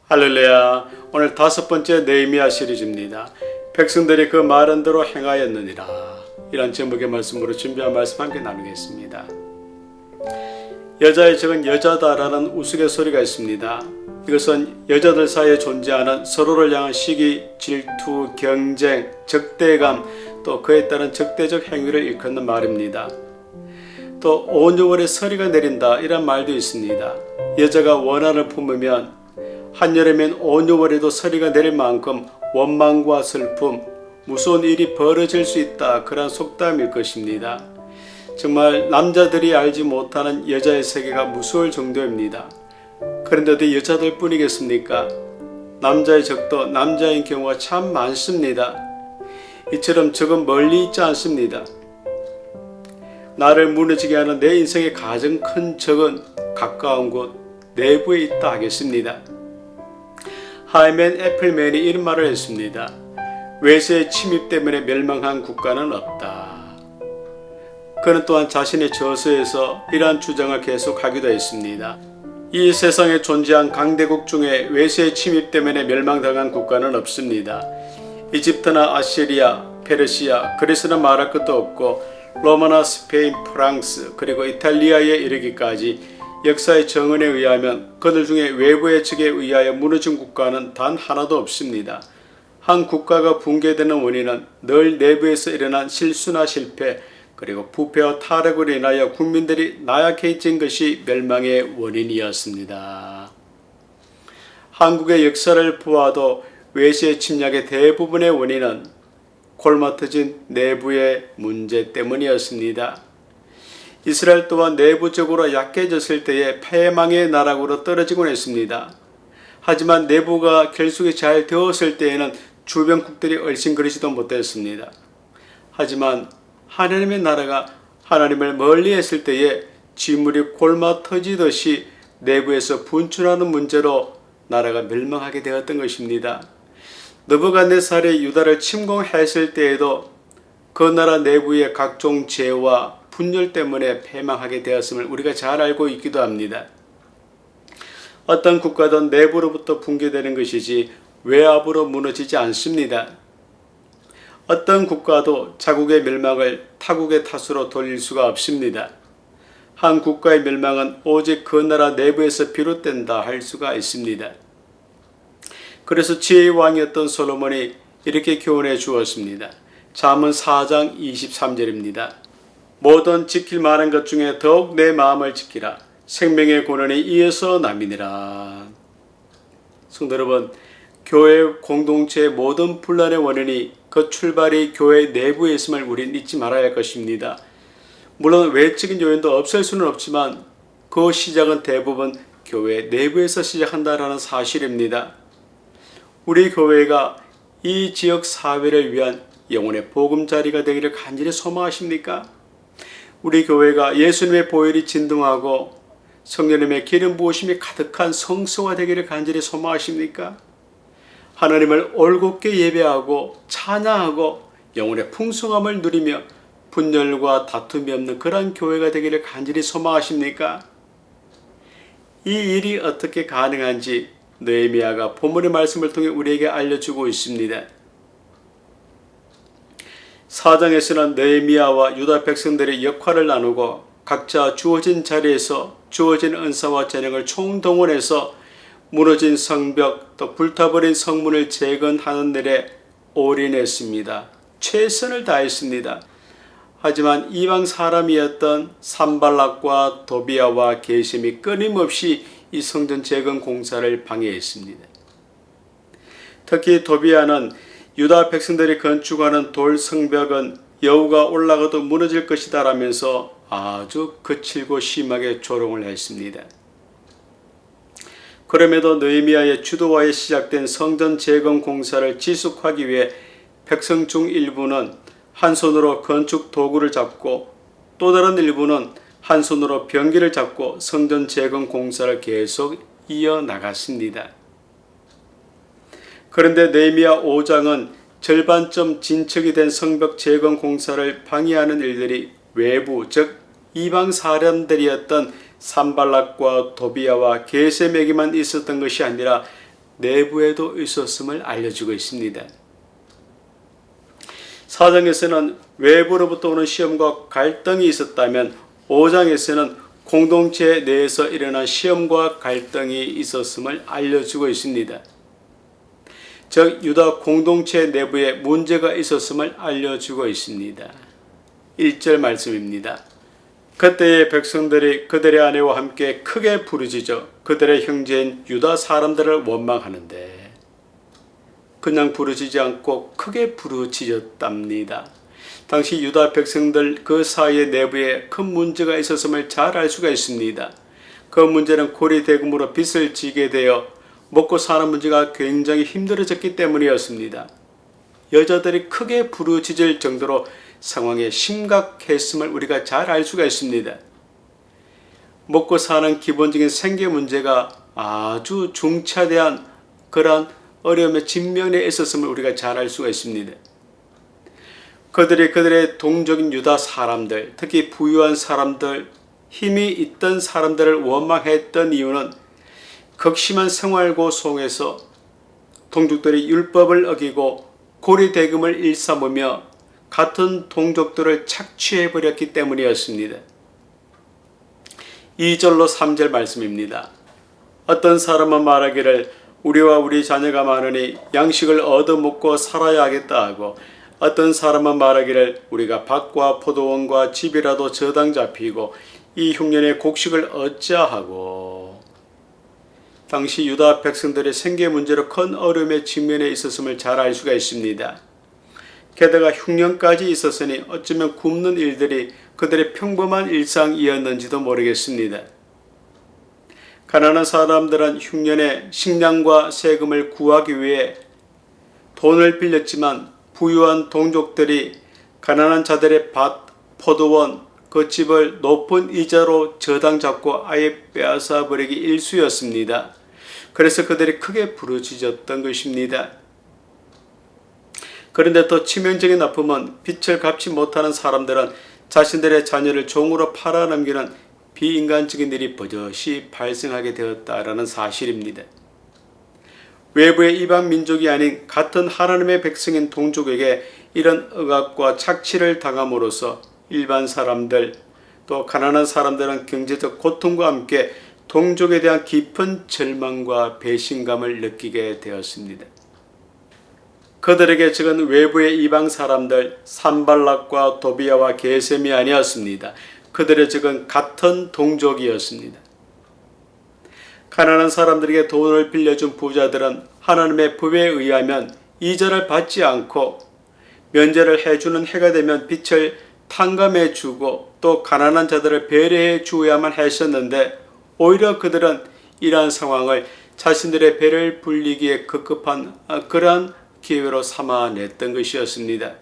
할렐루야. 오늘 5번째 느헤미야 시리즈입니다. 백성들이 그 말한 대로 행하였느니라. 이런 제목의 말씀으로 준비한 말씀 함께 나누겠습니다. 여자의 적은 여자다라는 우스갯소리가 있습니다. 이것은 여자들 사이에 존재하는 서로를 향한 시기, 질투, 경쟁, 적대감, 또 그에 따른 적대적 행위를 일컫는 말입니다. 또 온 여월에 서리가 내린다 이런 말도 있습니다. 여자가 원한을 품으면 한여름엔 온 여월에도 서리가 내릴 만큼 원망과 슬픔, 무서운 일이 벌어질 수 있다 그런 속담일 것입니다. 정말 남자들이 알지 못하는 여자의 세계가 무서울 정도입니다. 그런데도 여자들 뿐이겠습니까? 남자의 적도 남자인 경우가 참 많습니다. 이처럼 적은 멀리 있지 않습니다. 나를 무너지게 하는 내 인생의 가장 큰 적은 가까운 곳 내부에 있다 하겠습니다. 하이맨 애플맨이 이런 말을 했습니다. 외세의 침입 때문에 멸망한 국가는 없다. 그는 또한 자신의 저서에서 이러한 주장을 계속하기도 했습니다. 이 세상에 존재한 강대국 중에 외세의 침입 때문에 멸망당한 국가는 없습니다. 이집트나 아시리아, 페르시아, 그리스는 말할 것도 없고 로마나 스페인, 프랑스, 그리고 이탈리아에 이르기까지 역사의 정언에 의하면 그들 중에 외부의 적에 의하여 무너진 국가는 단 하나도 없습니다. 한 국가가 붕괴되는 원인은 늘 내부에서 일어난 실수나 실패, 그리고 부패와 타락으로 인하여 국민들이 나약해진 것이 멸망의 원인이었습니다. 한국의 역사를 보아도 외세의 침략의 대부분의 원인은 골마터진 내부의 문제 때문이었습니다. 이스라엘 또한 내부적으로 약해졌을 때에 패망의 나락으로 떨어지곤 했습니다. 하지만 내부가 결속이 잘 되었을 때에는 주변국들이 얼씬거리지도 못했습니다. 하지만 하나님의 나라가 하나님을 멀리했을 때에 지물이 골마 터지듯이 내부에서 분출하는 문제로 나라가 멸망하게 되었던 것입니다. 느부갓네살이 유다를 침공했을 때에도 그 나라 내부의 각종 죄와 분열 때문에 패망하게 되었음을 우리가 잘 알고 있기도 합니다. 어떤 국가든 내부로부터 붕괴되는 것이지 외압으로 무너지지 않습니다. 어떤 국가도 자국의 멸망을 타국의 탓으로 돌릴 수가 없습니다. 한 국가의 멸망은 오직 그 나라 내부에서 비롯된다 할 수가 있습니다. 그래서 지혜의 왕이었던 솔로몬이 이렇게 교훈해 주었습니다. 잠언 4장 23절입니다. 모든 지킬 만한 것 중에 더욱 내 마음을 지키라. 생명의 근원이 이에서 남이니라. 성도 여러분, 교회 공동체의 모든 분란의 원인이 그 출발이 교회 내부에 있음을 우리는 잊지 말아야 할 것입니다. 물론 외적인 요인도 없을 수는 없지만 그 시작은 대부분 교회 내부에서 시작한다는 사실입니다. 우리 교회가 이 지역 사회를 위한 영혼의 보금자리가 되기를 간절히 소망하십니까? 우리 교회가 예수님의 보혈이 진동하고 성령님의 기름 부으심이 가득한 성소가 되기를 간절히 소망하십니까? 하나님을 올곧게 예배하고 찬양하고 영혼의 풍성함을 누리며 분열과 다툼이 없는 그런 교회가 되기를 간절히 소망하십니까? 이 일이 어떻게 가능한지 느헤미야가 본문의 말씀을 통해 우리에게 알려주고 있습니다. 4장에서는 느헤미야와 유다 백성들의 역할을 나누고 각자 주어진 자리에서 주어진 은사와 재능을 총동원해서 무너진 성벽 또 불타버린 성문을 재건하는 일에 올인했습니다. 최선을 다했습니다. 하지만 이방 사람이었던 산발락과 도비아와 게셈이 끊임없이 이 성전 재건 공사를 방해했습니다. 특히 도비아는 유다 백성들이 건축하는 돌 성벽은 여우가 올라가도 무너질 것이다 라면서 아주 거칠고 심하게 조롱을 했습니다. 그럼에도 느헤미야의 주도하에 시작된 성전 재건 공사를 지속하기 위해 백성 중 일부는 한 손으로 건축 도구를 잡고 또 다른 일부는 한 손으로 병기를 잡고 성전 재건 공사를 계속 이어나갔습니다. 그런데 느헤미야 5장은 절반쯤 진척이 된 성벽 재건 공사를 방해하는 일들이 외부 즉 이방 사람들이었던 산발락과 도비아와 게셈에게만 있었던 것이 아니라 내부에도 있었음을 알려주고 있습니다. 4장에서는 외부로부터 오는 시험과 갈등이 있었다면 5장에서는 공동체 내에서 일어난 시험과 갈등이 있었음을 알려주고 있습니다. 즉 유다 공동체 내부에 문제가 있었음을 알려주고 있습니다. 1절 말씀입니다. 그때의 백성들이 그들의 아내와 함께 크게 부르짖어 그들의 형제인 유다 사람들을 원망하는데 그냥 부르짖지 않고 크게 부르짖었답니다. 당시 유다 백성들 그 사이의 내부에 큰 문제가 있었음을 잘 알 수가 있습니다. 그 문제는 고리대금으로 빚을 지게 되어 먹고 사는 문제가 굉장히 힘들어졌기 때문이었습니다. 여자들이 크게 부르짖을 정도로 상황이 심각했음을 우리가 잘 알 수가 있습니다. 먹고 사는 기본적인 생계 문제가 아주 중차대한 그러한 어려움에 직면해 있었음을 우리가 잘 알 수가 있습니다. 그들이 그들의 동족인 유다 사람들, 특히 부유한 사람들, 힘이 있던 사람들을 원망했던 이유는 극심한 생활고 속에서 동족들이 율법을 어기고 고리대금을 일삼으며 같은 동족들을 착취해버렸기 때문이었습니다. 2절로 3절 말씀입니다. 어떤 사람은 말하기를 우리와 우리 자녀가 많으니 양식을 얻어먹고 살아야 하겠다 하고 어떤 사람은 말하기를 우리가 밭과 포도원과 집이라도 저당 잡히고 이 흉년에 곡식을 얻자 하고 당시 유다 백성들의 생계 문제로 큰 어려움에 직면해 있었음을 잘 알 수가 있습니다. 게다가 흉년까지 있었으니 어쩌면 굶는 일들이 그들의 평범한 일상이었는지도 모르겠습니다. 가난한 사람들은 흉년에 식량과 세금을 구하기 위해 돈을 빌렸지만 부유한 동족들이 가난한 자들의 밭, 포도원, 그 집을 높은 이자로 저당 잡고 아예 빼앗아 버리기 일쑤였습니다. 그래서 그들이 크게 부르짖었던 것입니다. 그런데 더 치명적인 아픔은 빚을 갚지 못하는 사람들은 자신들의 자녀를 종으로 팔아넘기는 비인간적인 일이 버젓이 발생하게 되었다라는 사실입니다. 외부의 이방 민족이 아닌 같은 하나님의 백성인 동족에게 이런 억압과 착취를 당함으로써 일반 사람들 또 가난한 사람들은 경제적 고통과 함께 동족에 대한 깊은 절망과 배신감을 느끼게 되었습니다. 그들에게 적은 외부의 이방 사람들 산발락과 도비아와 게셈이 아니었습니다. 그들의 적은 같은 동족이었습니다. 가난한 사람들에게 돈을 빌려준 부자들은 하나님의 법에 의하면 이자를 받지 않고 면제를 해주는 해가 되면 빚을 탕감해 주고 또 가난한 자들을 배려해 주어야만 했었는데 오히려 그들은 이러한 상황을 자신들의 배를 불리기에 급급한 그러한 기회로 삼아냈던 것이었습니다.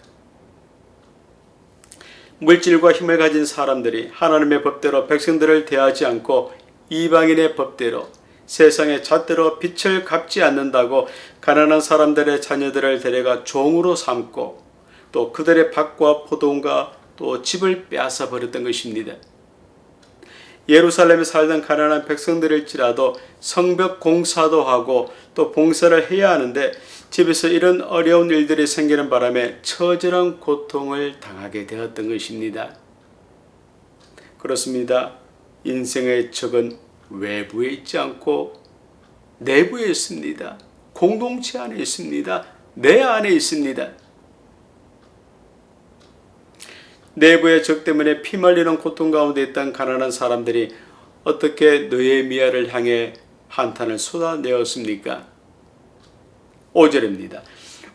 물질과 힘을 가진 사람들이 하나님의 법대로 백성들을 대하지 않고 이방인의 법대로 세상의 잣대로 빚을 갚지 않는다고 가난한 사람들의 자녀들을 데려가 종으로 삼고 또 그들의 밭과 포도원과 또 집을 빼앗아 버렸던 것입니다. 예루살렘에 살던 가난한 백성들일지라도 성벽 공사도 하고 또 봉사를 해야 하는데 집에서 이런 어려운 일들이 생기는 바람에 처절한 고통을 당하게 되었던 것입니다. 그렇습니다. 인생의 적은 외부에 있지 않고 내부에 있습니다. 공동체 안에 있습니다. 내 안에 있습니다. 내부의 적 때문에 피말리는 고통 가운데 있던 가난한 사람들이 어떻게 느헤미야를 향해 한탄을 쏟아내었습니까? 5절입니다.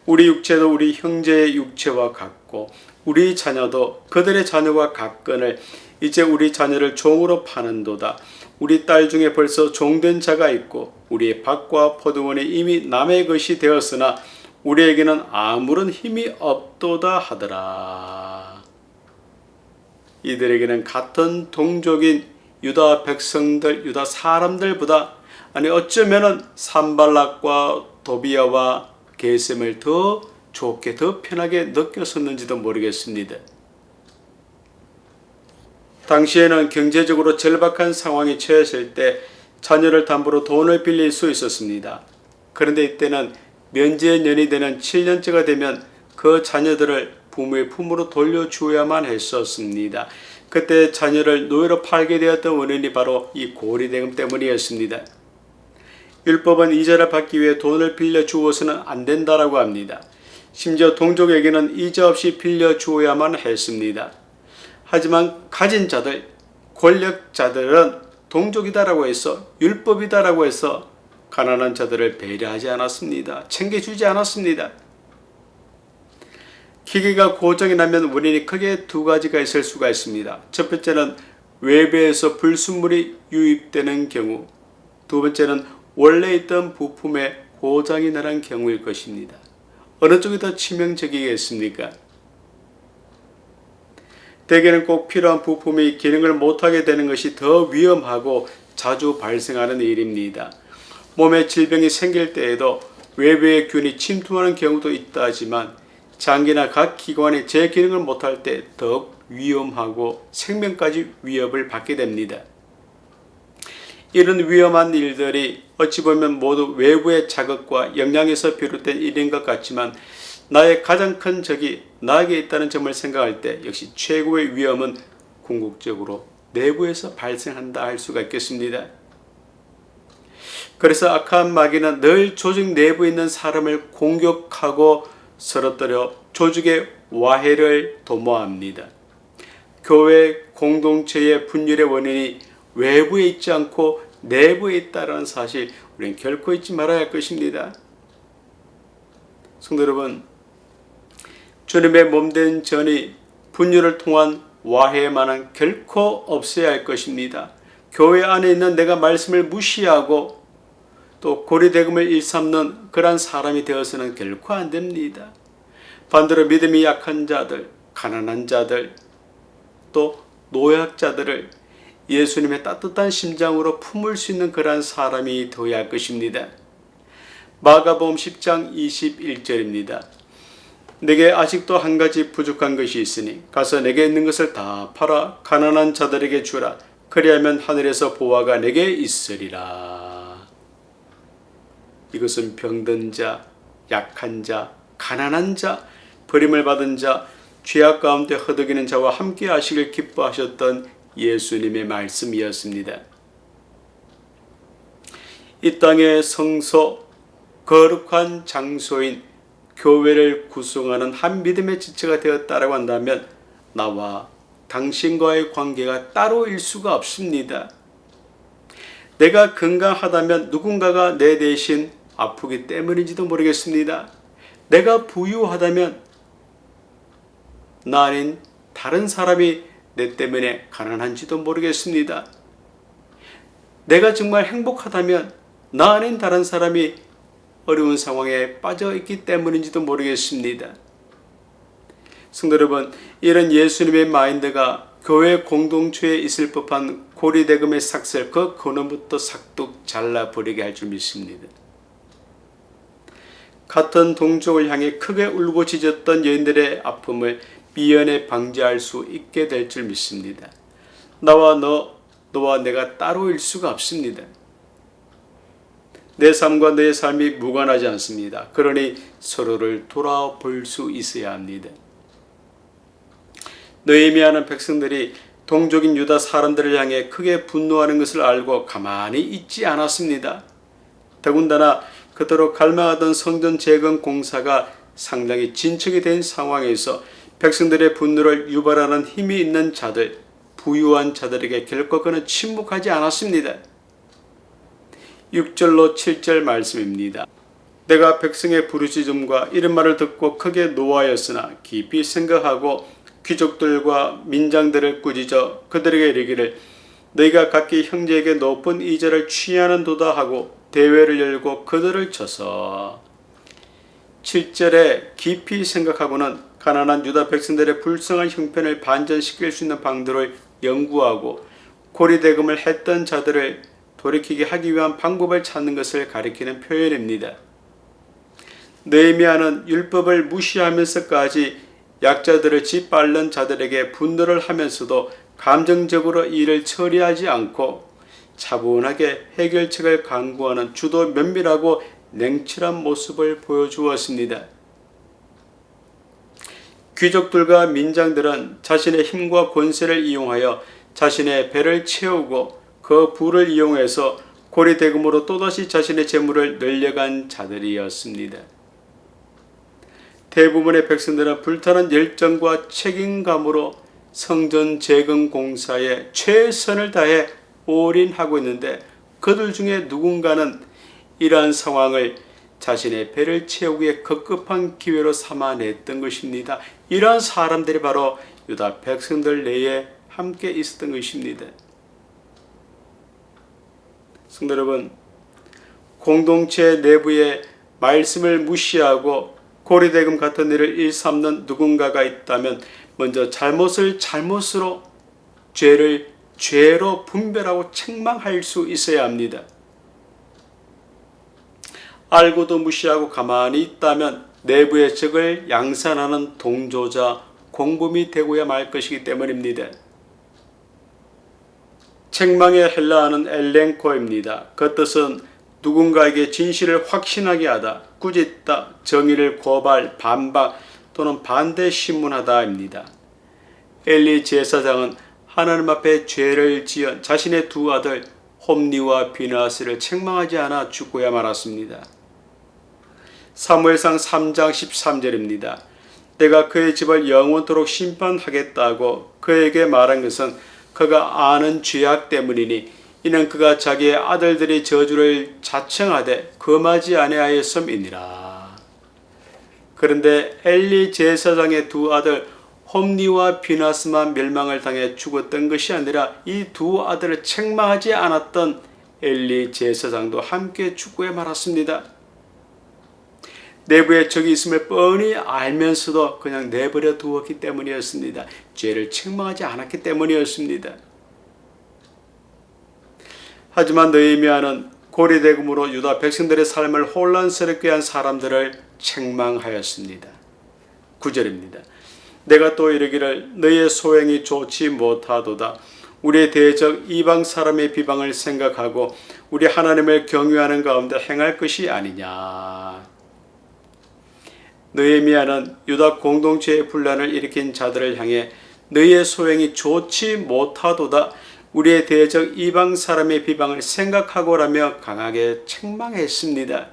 우리 육체도 우리 형제의 육체와 같고 우리 자녀도 그들의 자녀와 같거늘 이제 우리 자녀를 종으로 파는도다. 우리 딸 중에 벌써 종된 자가 있고 우리의 밭과 포도원이 이미 남의 것이 되었으나 우리에게는 아무런 힘이 없도다 하더라. 이들에게는 같은 동족인 유다 백성들, 유다 사람들보다 어쩌면은 산발락과 도비아와 게셈을 더 좋게, 더 편하게 느꼈었는지도 모르겠습니다. 당시에는 경제적으로 절박한 상황에 처했을 때 자녀를 담보로 돈을 빌릴 수 있었습니다. 그런데 이때는 면제년이 되는 7년째가 되면 그 자녀들을 부모의 품으로 돌려주어야만 했었습니다. 그때 자녀를 노예로 팔게 되었던 원인이 바로 이 고리대금 때문이었습니다. 율법은 이자를 받기 위해 돈을 빌려주어서는 안 된다라고 합니다. 심지어 동족에게는 이자 없이 빌려주어야만 했습니다. 하지만 가진 자들, 권력자들은 동족이다라고 해서 율법이다라고 해서 가난한 자들을 배려하지 않았습니다. 챙겨주지 않았습니다. 기계가 고장이 나면 원인이 크게 두 가지가 있을 수가 있습니다. 첫 번째는 외부에서 불순물이 유입되는 경우, 두 번째는 원래 있던 부품에 고장이 나는 경우일 것입니다. 어느 쪽이 더 치명적이겠습니까? 대개는 꼭 필요한 부품이 기능을 못하게 되는 것이 더 위험하고 자주 발생하는 일입니다. 몸에 질병이 생길 때에도 외부의 균이 침투하는 경우도 있다 하지만 장기나 각 기관이 제 기능을 못할 때 더욱 위험하고 생명까지 위협을 받게 됩니다. 이런 위험한 일들이 어찌 보면 모두 외부의 자극과 영향에서 비롯된 일인 것 같지만 나의 가장 큰 적이 나에게 있다는 점을 생각할 때 역시 최고의 위험은 궁극적으로 내부에서 발생한다 할 수가 있겠습니다. 그래서 악한 마귀는 늘 조직 내부에 있는 사람을 공격하고 쓰러뜨려 조직의 와해를 도모합니다. 교회 공동체의 분열의 원인이 외부에 있지 않고 내부에 있다는 사실 우리는 결코 잊지 말아야 할 것입니다. 성도 여러분, 주님의 몸된 전이 분열을 통한 와해만은 결코 없어야 할 것입니다. 교회 안에 있는 내가 말씀을 무시하고 또 고리대금을 일삼는 그러한 사람이 되어서는 결코 안 됩니다. 반대로 믿음이 약한 자들, 가난한 자들, 또 노약자들을 예수님의 따뜻한 심장으로 품을 수 있는 그러한 사람이 되어야 할 것입니다. 마가복음 10장 21절입니다. 내게 아직도 한 가지 부족한 것이 있으니 가서 내게 있는 것을 다 팔아 가난한 자들에게 주라. 그리하면 하늘에서 보화가 내게 있으리라. 이것은 병든 자, 약한 자, 가난한 자, 버림을 받은 자, 죄악 가운데 허덕이는 자와 함께 하시길 기뻐하셨던 예수님의 말씀이었습니다. 이 땅의 성소, 거룩한 장소인 교회를 구성하는 한 믿음의 지체가 되었다라고 한다면 나와 당신과의 관계가 따로일 수가 없습니다. 내가 건강하다면 누군가가 내 대신 아프기 때문인지도 모르겠습니다. 내가 부유하다면 나 아닌 다른 사람이 내 때문에 가난한지도 모르겠습니다. 내가 정말 행복하다면 나 아닌 다른 사람이 어려운 상황에 빠져 있기 때문인지도 모르겠습니다. 성도 여러분, 이런 예수님의 마인드가 교회 공동체에 있을 법한 고리대금의 삭슬 그 근원부터 싹둑 잘라버리게 할 줄 믿습니다. 같은 동족을 향해 크게 울고짖었던 여인들의 아픔을 미연에 방지할 수 있게 될 줄 믿습니다. 나와 너와 내가 따로일 수가 없습니다. 내 삶과 너의 삶이 무관하지 않습니다. 그러니 서로를 돌아볼 수 있어야 합니다. 느헤미야는 백성들이 동족인 유다 사람들을 향해 크게 분노하는 것을 알고 가만히 있지 않았습니다. 더군다나 그토록 갈망하던 성전 재건 공사가 상당히 진척이 된 상황에서 백성들의 분노를 유발하는 힘이 있는 자들, 부유한 자들에게 결코 그는 침묵하지 않았습니다. 6절로 7절 말씀입니다. 내가 백성의 부르짖음과 이런 말을 듣고 크게 노하였으나 깊이 생각하고 귀족들과 민장들을 꾸짖어 그들에게 이르기를 너희가 각기 형제에게 높은 이자를 취하는도다 하고 대회를 열고 그들을 쳐서 7절에 깊이 생각하고는 가난한 유다 백성들의 불쌍한 형편을 반전시킬 수 있는 방도를 연구하고 고리대금을 했던 자들을 돌이키게 하기 위한 방법을 찾는 것을 가리키는 표현입니다. 느헤미야는 율법을 무시하면서까지 약자들을 짓밟는 자들에게 분노를 하면서도 감정적으로 일을 처리하지 않고 차분하게 해결책을 강구하는 주도 면밀하고 냉철한 모습을 보여주었습니다. 귀족들과 민장들은 자신의 힘과 권세를 이용하여 자신의 배를 채우고 그 부를 이용해서 고리대금으로 또다시 자신의 재물을 늘려간 자들이었습니다. 대부분의 백성들은 불타는 열정과 책임감으로 성전 재건 공사에 최선을 다해 올인하고 있는데 그들 중에 누군가는 이러한 상황을 자신의 배를 채우기에 급급한 기회로 삼아냈던 것입니다. 이러한 사람들이 바로 유다 백성들 내에 함께 있었던 것입니다. 성도 여러분, 공동체 내부에 말씀을 무시하고 고리대금 같은 일을 일삼는 누군가가 있다면 먼저 잘못을 잘못으로, 죄를 죄로 분별하고 책망할 수 있어야 합니다. 알고도 무시하고 가만히 있다면 내부의 적을 양산하는 동조자, 공범이 되고야 말 것이기 때문입니다. 책망의 헬라어는 엘렌코입니다. 그 뜻은 누군가에게 진실을 확신하게 하다, 꾸짖다, 정의를 고발, 반박 또는 반대 신문하다입니다. 엘리 제사장은 하나님 앞에 죄를 지은 자신의 두 아들 홈니와 비나스를 책망하지 않아 죽고야 말았습니다. 사무엘상 3장 13절입니다. 내가 그의 집을 영원토록 심판하겠다고 그에게 말한 것은 그가 아는 죄악 때문이니 이는 그가 자기의 아들들이 저주를 자청하되 금하지 아니하였음이니라. 그런데 엘리 제사장의 두 아들 홈니와 비나스만 멸망을 당해 죽었던 것이 아니라 이 두 아들을 책망하지 않았던 엘리 제사장도 함께 죽고야 말았습니다. 내부에 적이 있음을 뻔히 알면서도 그냥 내버려 두었기 때문이었습니다. 죄를 책망하지 않았기 때문이었습니다. 하지만 느헤미야는 고리대금으로 유다 백성들의 삶을 혼란스럽게 한 사람들을 책망하였습니다. 9절입니다. 내가 또 이르기를 너희의 소행이 좋지 못하도다. 우리의 대적 이방 사람의 비방을 생각하고 우리 하나님을 경외하는 가운데 행할 것이 아니냐. 느헤미야는 유다 공동체의 분란을 일으킨 자들을 향해 너희의 소행이 좋지 못하도다. 우리의 대적 이방 사람의 비방을 생각하고라며 강하게 책망했습니다.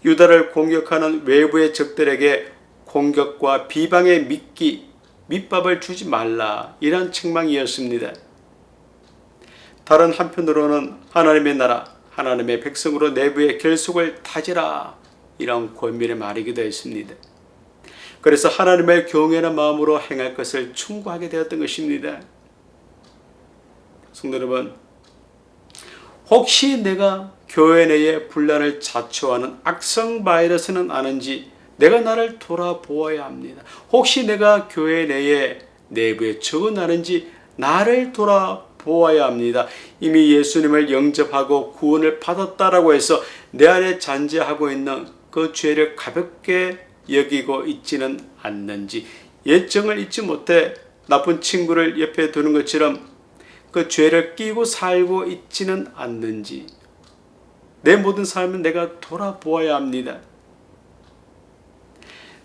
유다를 공격하는 외부의 적들에게 공격과 비방의 밑밥을 주지 말라, 이런 책망이었습니다. 다른 한편으로는 하나님의 나라, 하나님의 백성으로 내부의 결속을 다지라, 이런 권면의 말이기도 했습니다. 그래서 하나님을 경외하는 마음으로 행할 것을 충고하게 되었던 것입니다. 성도 여러분, 혹시 내가 교회 내에 분란을 자초하는 악성 바이러스는 아는지 내가 나를 돌아보아야 합니다. 혹시 내가 교회 내에 내부에 적은 아는지 나를 돌아보아야 합니다. 이미 예수님을 영접하고 구원을 받았다라고 해서 내 안에 잔재하고 있는 그 죄를 가볍게 여기고 있지는 않는지, 예정을 잊지 못해 나쁜 친구를 옆에 두는 것처럼 그 죄를 끼고 살고 있지는 않는지, 내 모든 삶은 내가 돌아보아야 합니다.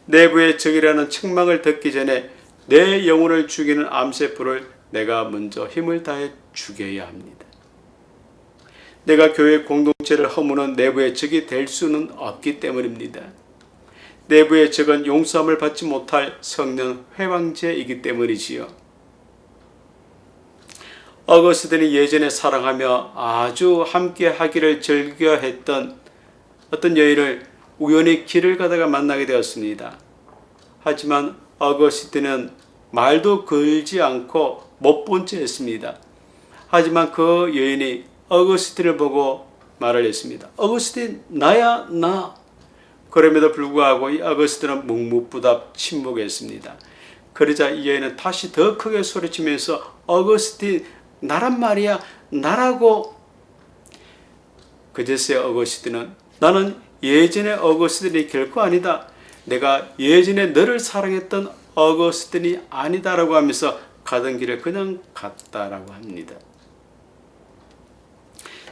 내부의 적이라는 책망을 듣기 전에 내 영혼을 죽이는 암세포를 내가 먼저 힘을 다해 죽여야 합니다. 내가 교회 공동체를 허무는 내부의 적이 될 수는 없기 때문입니다. 내부의 적은 용서함을 받지 못할 성령 회방제이기 때문이지요. 어거스틴이 예전에 사랑하며 아주 함께 하기를 즐겨했던 어떤 여인을 우연히 길을 가다가 만나게 되었습니다. 하지만 어거스틴은 말도 걸지 않고 못 본 채 했습니다. 하지만 그 여인이 어거스틴을 보고 말을 했습니다. 어거스틴, 나야 나. 그럼에도 불구하고 이 어거스틴은 묵묵부답 침묵했습니다. 그러자 이 여인은 다시 더 크게 소리치면서 어거스틴, 나란 말이야, 나라고. 그제서야 어거스틴은 나는 예전의 어거스틴이 결코 아니다. 내가 예전에 너를 사랑했던 어거스틴이 아니다라고 하면서 가던 길을 그냥 갔다라고 합니다.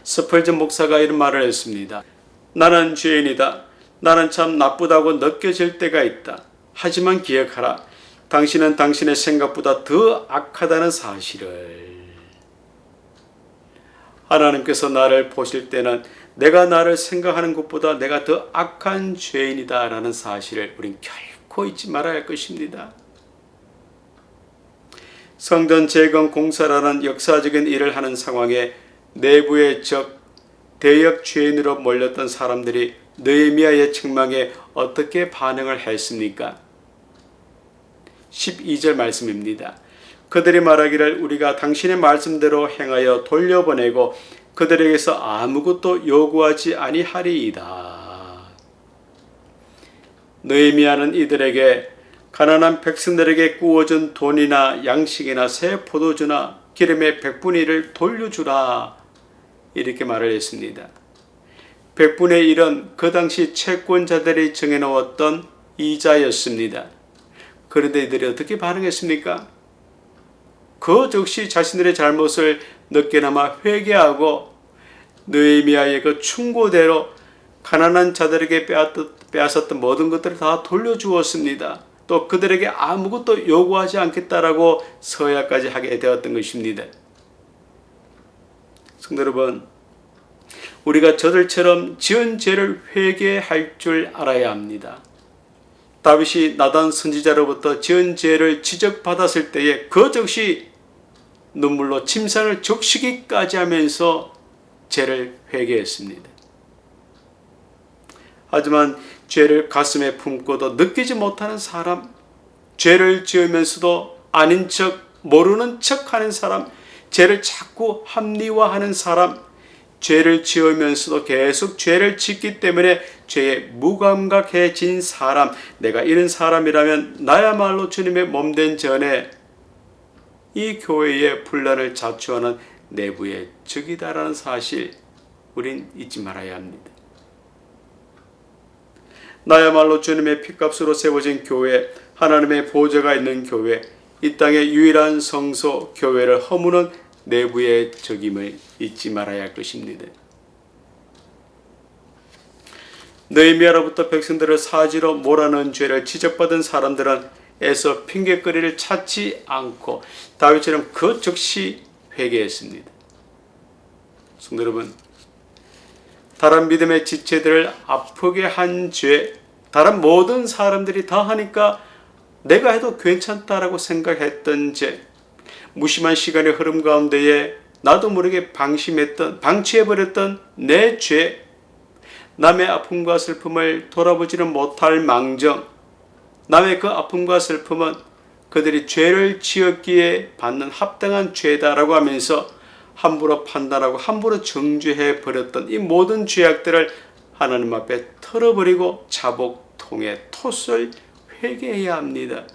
스펄전 목사가 이런 말을 했습니다. 나는 죄인이다. 나는 참 나쁘다고 느껴질 때가 있다. 하지만 기억하라. 당신은 당신의 생각보다 더 악하다는 사실을. 하나님께서 나를 보실 때는 내가 나를 생각하는 것보다 내가 더 악한 죄인이다 라는 사실을 우린 결코 잊지 말아야 할 것입니다. 성전 재건 공사라는 역사적인 일을 하는 상황에 내부의 적, 대역 죄인으로 몰렸던 사람들이 느헤미야의 책망에 어떻게 반응을 했습니까? 12절 말씀입니다. 그들이 말하기를 우리가 당신의 말씀대로 행하여 돌려보내고 그들에게서 아무것도 요구하지 아니하리이다. 느헤미야는 이들에게 가난한 백성들에게 구워준 돈이나 양식이나 새 포도주나 기름의 100분의 1을 돌려주라 이렇게 말을 했습니다. 100분의 1은 그 당시 채권자들이 정해놓았던 이자였습니다. 그런데 이들이 어떻게 반응했습니까? 그 즉시 자신들의 잘못을 늦게나마 회개하고 느헤미야의 그 충고대로 가난한 자들에게 빼앗았던 모든 것들을 다 돌려주었습니다. 또 그들에게 아무것도 요구하지 않겠다라고 서약까지 하게 되었던 것입니다. 성도 여러분, 우리가 저들처럼 지은 죄를 회개할 줄 알아야 합니다. 다윗이 나단 선지자로부터 지은 죄를 지적받았을 때에 그 즉시 눈물로 침상을 적시기까지 하면서 죄를 회개했습니다. 하지만 죄를 가슴에 품고도 느끼지 못하는 사람, 죄를 지으면서도 아닌 척, 모르는 척하는 사람, 죄를 자꾸 합리화하는 사람, 죄를 지으면서도 계속 죄를 짓기 때문에 죄에 무감각해진 사람, 내가 이런 사람이라면 나야말로 주님의 몸된 전에 이 교회의 분란을 자초하는 내부의 적이다라는 사실 우린 잊지 말아야 합니다. 나야말로 주님의 피값으로 세워진 교회, 하나님의 보좌가 있는 교회, 이 땅의 유일한 성소, 교회를 허무는 내부의 적임을 잊지 말아야 할 것입니다. 느헤미야로부터 백성들을 사지로 몰아넣은 죄를 지적받은 사람들은 애써 핑계거리를 찾지 않고 다윗처럼 그 즉시 회개했습니다. 성도 여러분, 다른 믿음의 지체들을 아프게 한 죄, 다른 모든 사람들이 다 하니까 내가 해도 괜찮다라고 생각했던 죄, 무심한 시간의 흐름 가운데에 나도 모르게 방치해버렸던 내 죄, 남의 아픔과 슬픔을 돌아보지는 못할 망정, 남의 그 아픔과 슬픔은 그들이 죄를 지었기에 받는 합당한 죄다라고 하면서 함부로 판단하고 함부로 정죄해 버렸던 이 모든 죄악들을 하나님 앞에 털어버리고 자복통에 텄을 회개해야 합니다.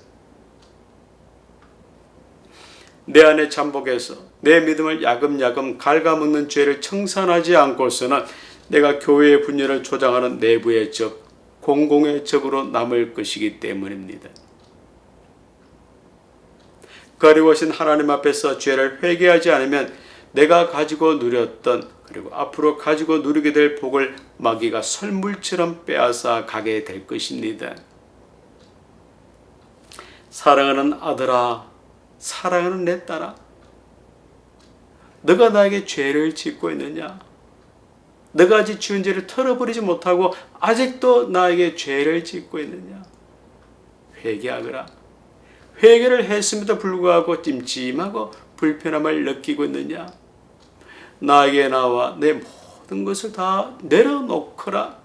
내 안에 잠복해서 내 믿음을 야금야금 갉아먹는 죄를 청산하지 않고서는 내가 교회의 분열을 조장하는 내부의 적, 공공의 적으로 남을 것이기 때문입니다. 거룩하신 하나님 앞에서 죄를 회개하지 않으면 내가 가지고 누렸던 그리고 앞으로 가지고 누리게 될 복을 마귀가 설물처럼 빼앗아 가게 될 것입니다. 사랑하는 아들아, 사랑하는 내 딸아, 너가 나에게 죄를 짓고 있느냐? 너가 아직 지은 죄를 털어버리지 못하고 아직도 나에게 죄를 짓고 있느냐? 회개하거라. 회개를 했음에도 불구하고 찜찜하고 불편함을 느끼고 있느냐? 나에게 나와 내 모든 것을 다 내려놓거라.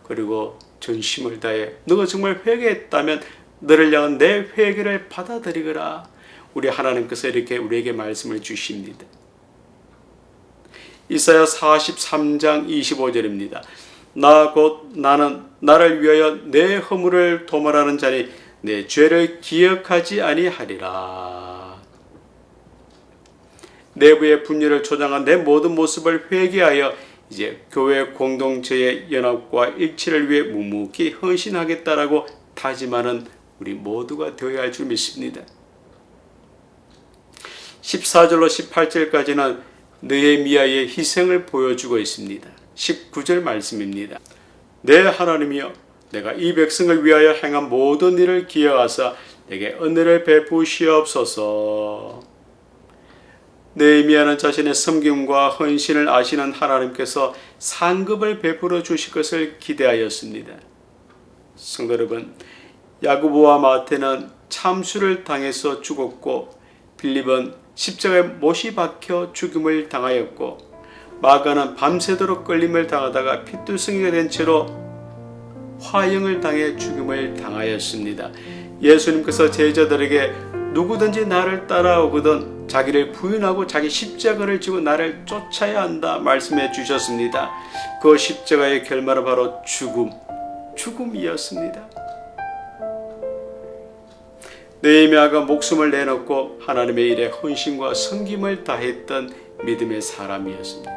그리고 전심을 다해 너가 정말 회개했다면 너를 향한 내 회개를 받아들이거라. 우리 하나님께서 이렇게 우리에게 말씀을 주십니다. 이사야 43장 25절입니다. 나 곧 나는 나를 위하여 내 허물을 도말하는 자니 내 죄를 기억하지 아니하리라. 내부의 분열을 조장한 내 모든 모습을 회개하여 이제 교회 공동체의 연합과 일치를 위해 묵묵히 헌신하겠다라고 다짐하는 우리 모두가 되어야 할 줄 믿습니다. 14절로 18절까지는 느헤미야의 희생을 보여주고 있습니다. 19절 말씀입니다. 내 하나님이여, 내가 이 백성을 위하여 행한 모든 일을 기억하사 내게 은혜를 베푸시옵소서. 느헤미야는 자신의 섬김과 헌신을 아시는 하나님께서 상급을 베풀어 주실 것을 기대하였습니다. 성도 여러분, 야고보와 마태는 참수를 당해서 죽었고, 빌립은 십자가에 못이 박혀 죽임을 당하였고, 마가는 밤새도록 끌림을 당하다가 핏두성이가 된 채로 화형을 당해 죽임을 당하였습니다. 예수님께서 제자들에게 누구든지 나를 따라오거든 자기를 부인하고 자기 십자가를 지고 나를 쫓아야 한다 말씀해 주셨습니다. 그 십자가의 결말은 바로 죽음이었습니다. 느헤미야가 목숨을 내놓고 하나님의 일에 헌신과 섬김을 다했던 믿음의 사람이었습니다.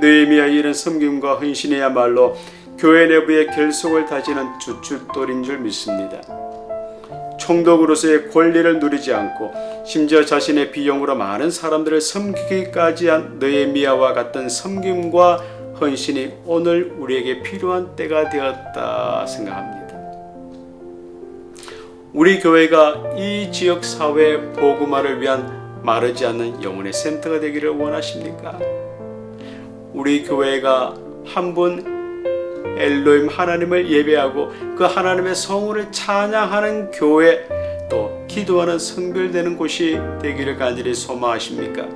느헤미야의 이런 섬김과 헌신이야말로 교회 내부의 결속을 다지는 주춧돌인 줄 믿습니다. 총독으로서의 권리를 누리지 않고 심지어 자신의 비용으로 많은 사람들을 섬기기까지 한 느헤미야와 같은 섬김과 헌신이 오늘 우리에게 필요한 때가 되었다 생각합니다. 우리 교회가 이 지역 사회 복음화를 위한 마르지 않는 영혼의 센터가 되기를 원하십니까? 우리 교회가 한 분 엘로힘 하나님을 예배하고 그 하나님의 성호를 찬양하는 교회, 또 기도하는 성별되는 곳이 되기를 간절히 소망하십니까?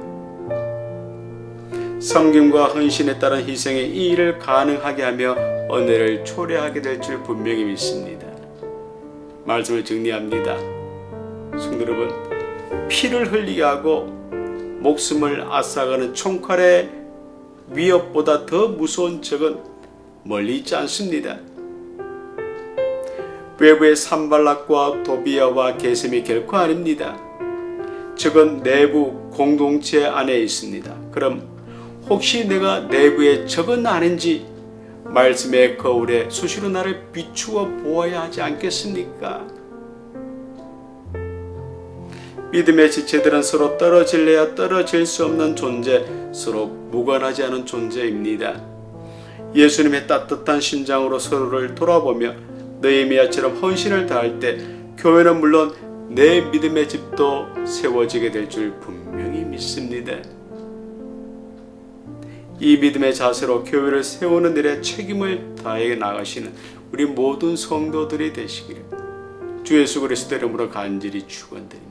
섬김과 헌신에 따른 희생이 이 일을 가능하게 하며 은혜를 초래하게 될 줄 분명히 믿습니다. 말씀을 정리합니다. 성도 여러분, 피를 흘리게 하고 목숨을 앗아가는 총칼의 위협보다 더 무서운 적은 멀리 있지 않습니다. 외부의 산발락과 도비아와 게셈이 결코 아닙니다. 적은 내부 공동체 안에 있습니다. 그럼 혹시 내가 내부의 적은 아닌지 말씀의 거울에 수시로 나를 비추어 보아야 하지 않겠습니까? 믿음의 지체들은 서로 떨어질래야 떨어질 수 없는 존재, 서로 무관하지 않은 존재입니다. 예수님의 따뜻한 심장으로 서로를 돌아보며 느헤미야처럼 헌신을 다할 때 교회는 물론 내 믿음의 집도 세워지게 될 줄 분명히 믿습니다. 이 믿음의 자세로 교회를 세우는 일에 책임을 다해 나가시는 우리 모든 성도들이 되시기를 주 예수 그리스도 이름으로 간절히 축원드립니다.